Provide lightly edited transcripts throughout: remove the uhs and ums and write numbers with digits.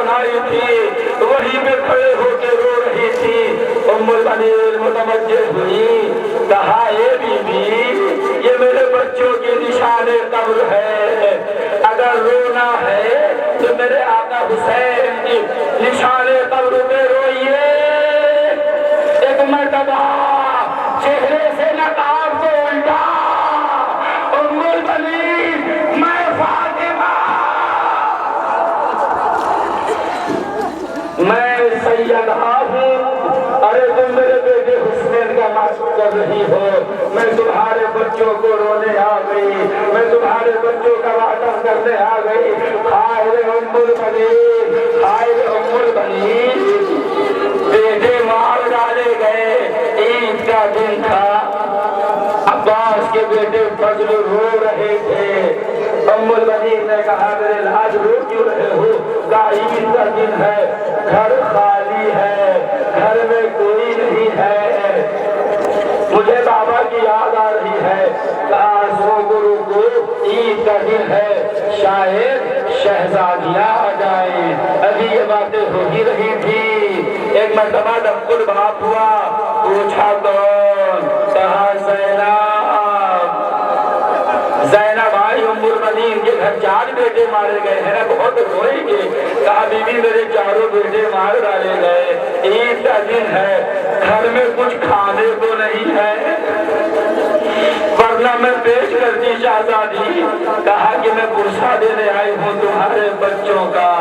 بنائی تھی وہیں پہ کھڑے ہو کے رو رہی تھی۔ ام البنین متوجہ ہوئی، کہا اے بی بی یہ میرے بچوں کی نشان قبر ہے، اگر رونا ہے تو میرے آقا حسین کی نشان قبر پہ روئیے۔ ایک مرتبہ چہرے سے نقاب کو الٹا، ام البنین میں فاطمہ، میں سیدہ ہوں، ارے تم میرے بیٹے حسین کا معشوق کر رہی ہو، میں تمہارے بچوں کو رونے آ گئی، میں تمہارے بچوں کا وعدہ کرنے آ گئی۔ ہائے ام البنین، ہائے ام البنین، بیٹے مار ڈالے گئے، عید کا دن تھا، عباس کے بیٹے فضل رو رہے تھے۔ ام البنین نے کہا میرے لاج رو کیوں رہے ہو؟ کہا عید کا دن ہے، گھر خالی ہے، گھر میں کوئی نہیں ہے، مجھے بابا کی یاد آ رہی ہے۔ کہا سو گرو کو عید کا دن ہے، شاید شہزادیاں آ جائیں۔ ابھی یہ باتیں ہو ہی رہی تھی، ایک مرتبہ ڈب الباب ہوا، پوچھا کون؟ کہا زینب۔ زینب آئی، ام البنین کے گھر 4 بیٹے مارے گئے ہیں نا، بہت روئیں گے۔ کہا بی بی میرے 4 بیٹے مار ڈالے گئے، عید کا دن ہے، گھر میں کچھ کھانے کو نہیں ہے، ورنہ میں پیش کرتی شہزادی۔ کہا کہ میں پرسہ دینے آئی ہوں تمہارے بچوں کا،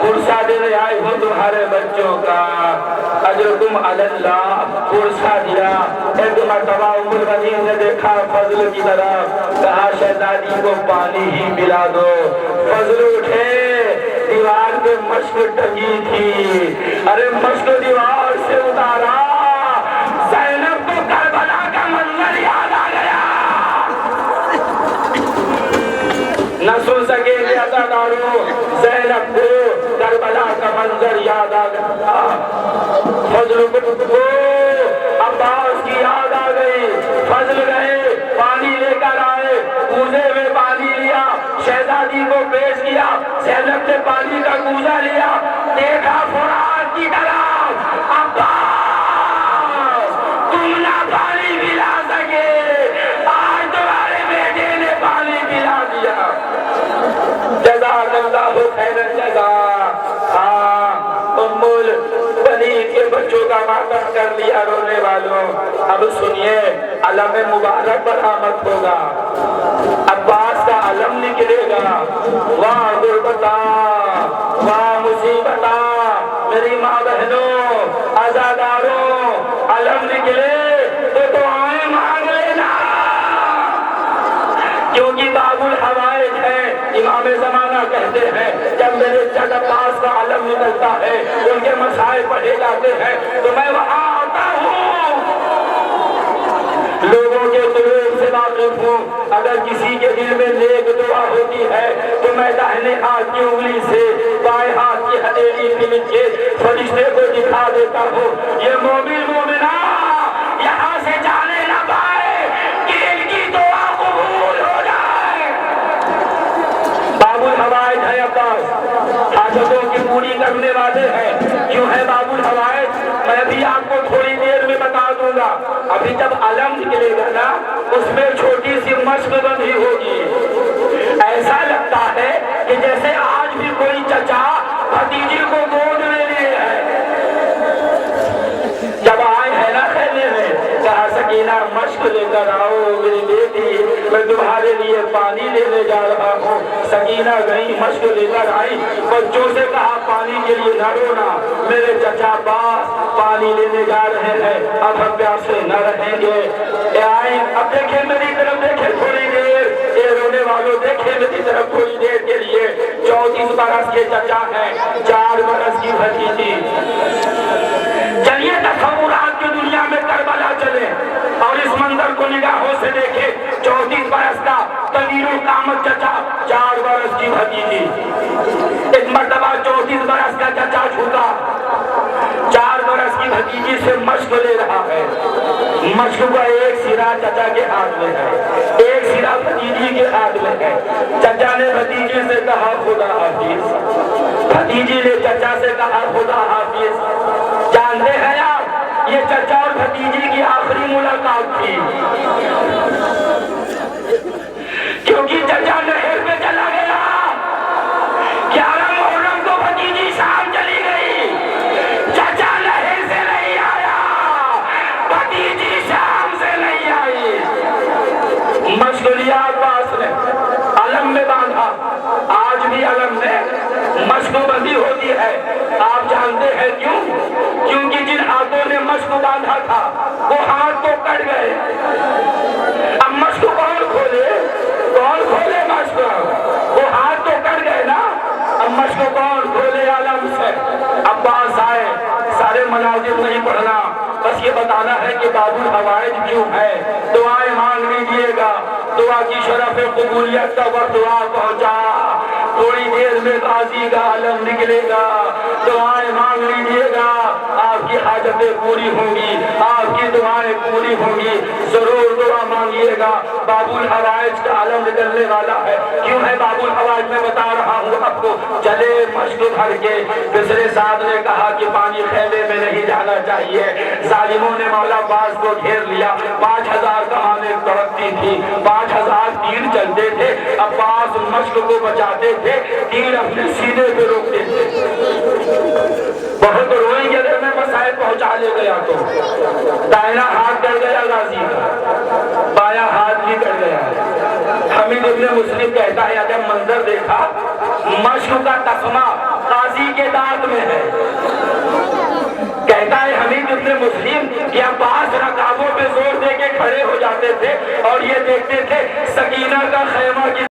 پرسہ دینے آئی ہوں تمہارے بچوں کا، اجرکم علی اللہ۔ پرسہ دیا۔ ایک مرتبہ ام البنین نے دیکھا فضل کی طرف، کہا شہزادی کو پانی ہی پلا دو۔ فضل اٹھے، دیوار پہ مشق ٹنگی تھی، ارے مشق دیوار سے اتارا، زینب کو کربلا کا منظر یاد آ گیا۔ نہ سن سکے گے عزاداروں، زینب کو کربلا کا منظر یاد آ گیا۔ فضل کو عباس کی یاد آ گئی، فضل گئے، پانی لے کر آئے، کوزے میں پانی لیا، شہزادی کو پیش کیا، زینب نے پانی کا کوزہ لیا، دیکھا فرات کی طرف، عباس تم نہ پانی پلا سکے، آج تمہارے بیٹے نے پانی پلا دیا۔ جزاک اللہ خیر الجزا۔ ہاں ام البنین کے بچوں کا ماتم کر لیا رونے والوں، اب سنیے علم مبارک برآمد ہوگا، عباس کا علم نکلے گا۔ واہ غربتا، واہ مصیبتا، میری ماں بہنوں، عزاداروں، علم نکلے تو دعائیں مانگ لینا، کیونکہ باب الحوائج ہے۔ امام زمانہ کہتے ہیں جب میرے چچ عباس کا علم نکلتا ہے، ان کے مسائل پڑھے جاتے ہیں تو میں وہاں آتا ہوں، لوگوں کے قلوب سے واقف ہوں۔ اگر کسی کے دل میں نیک دعا ہوتی ہے تو میں داہنے ہاتھ کی انگلی سے بائیں ہاتھ کی ہتھیلی پلٹ کے فرشتے کو دکھا دیتا ہوں، یہ مومن مومنہ یہاں سے جانے نہ پائے کہ ان کی دعا قبول ہو جائے۔ باب الحوائج ہے عباس، حاجتوں کی پوری کرنے والے ہیں۔ کیوں ہے باب الحوائج؟ میں بھی آپ کو تھوڑی دیر میں بتا دوں گا۔ ابھی جب علم نکلے گا نا، اس میں چھوٹی سی مشق بندھی ہوگی، ایسا لگتا ہے کہ جیسے آج بھی کوئی چچا بھتیجی کو گود میں لیے ہے۔ جب آئے ہیں نا کھیلنے میں، کہا سکینہ مشق لے کر آؤ میری بیٹی، میں تمہارے لیے پانی لینے جا رہا ہوں۔ سکینہ گئی، مشق لے کر آئی، بچوں سے کہا پانی کے لیے نہ رونا، میرے چچا باس پانی لینے جا رہے ہیں، اب ہم پیاسے نہ رہیں گے۔ اے آئیں، اب دیکھیں میری طرف، دیکھیں تھوڑی دیر، اے رونے والوں دیکھیں میری طرف تھوڑی دیر کے لیے۔ 34 برس کے چچا ہیں، 4 برس کی بھتیجی۔ چلیے تصورات کی دنیا میں کربلا چلے اور اس منظر کو نگاہوں سے دیکھیں۔ 34 برس کا طویل القامت چچا، 4 برس کی بھتیجی۔ ایک مرتبہ 34 برس کا چچا جھوٹا، 4 برس کی بھتیجی سے مشق لے رہا ہے، مشق کو 1 سرا چچا کے ہاتھ میں ہے، ایک سرا بھتیجی کے ہاتھ میں ہے۔ چچا نے بھتیجی سے کہا خدا حافظ، بھتیجی نے چچا سے کہا خدا حافظ۔ جانتے ہیں آپ یہ چچا اور بھتیجی کی آخری ملاقات تھی، کیونکہ چچا نہر پہ چلا گیا، 11 محرم کو بھتیجی شام چلی گئی، چچا نہر سے نہیں آیا، بھتیجی شام سے نہیں آئی۔ مشق لیا عباس نے، علم میں باندھا، آج بھی علم میں مشق بندی ہوتی ہے۔ آپ جانتے ہیں کیوں؟ کیونکہ جن ہاتھوں نے مشق باندھا تھا وہ ہاتھ تو کٹ گئے، اب مشق کون کھولے؟ کون کھولے مشق؟ وہ ہاتھ تو کٹ گئے نا، اب مشق کون کھولے؟ علم سے۔ عباس آئے، سارے مناظر نہیں پڑھنا، بس یہ بتانا ہے کہ باب الحوائج کیوں ہے۔ دعائیں مانگ لیجئے گا، دعا کی شرف قبولیت کا وقت دعا پہنچا، تھوڑی دیر میں غازی کا علم نکلے گا۔ دعائیں مانگ لیجئے گا، آپ کی حاجتیں پوری ہوں گی، آپ کی دعائیں پوری ہوں گی، ضرور دعا مانگیے گا۔ باب الحوائج کا علم نکلنے والا ہے۔ کیوں ہے باب الحوائج؟ میں بتا رہا ہوں آپ کو۔ چلے مشق بھر کے، بسر سعد نے کہا کہ پانی خیمے میں نہیں جانا چاہیے، ظالموں نے مولا عباس کو گھیر لیا، 5000 کمانیں تڑپتی تھی، 5000 تیر چلتے تھے، عباس مشق کو بچاتے تھے، تیر اپنے سینے پہ روکتے تھے۔ بہت روئیں گے اگر میں مسائل پہنچا لے گیا تو۔ دائنا ہاتھ کٹ گیا غازی کا، بایاں ہاتھ بھی کٹ گیا۔ حمید ابن مسلم کہتا ہے جب منظر دیکھا، مشق کا تسمہ غازی کے دانت میں ہے۔ کہتا ہے حمید ابن مسلم کہ عباس رکابوں پہ زور دے کے کھڑے ہو جاتے تھے اور یہ دیکھتے تھے سکینہ کا خیمہ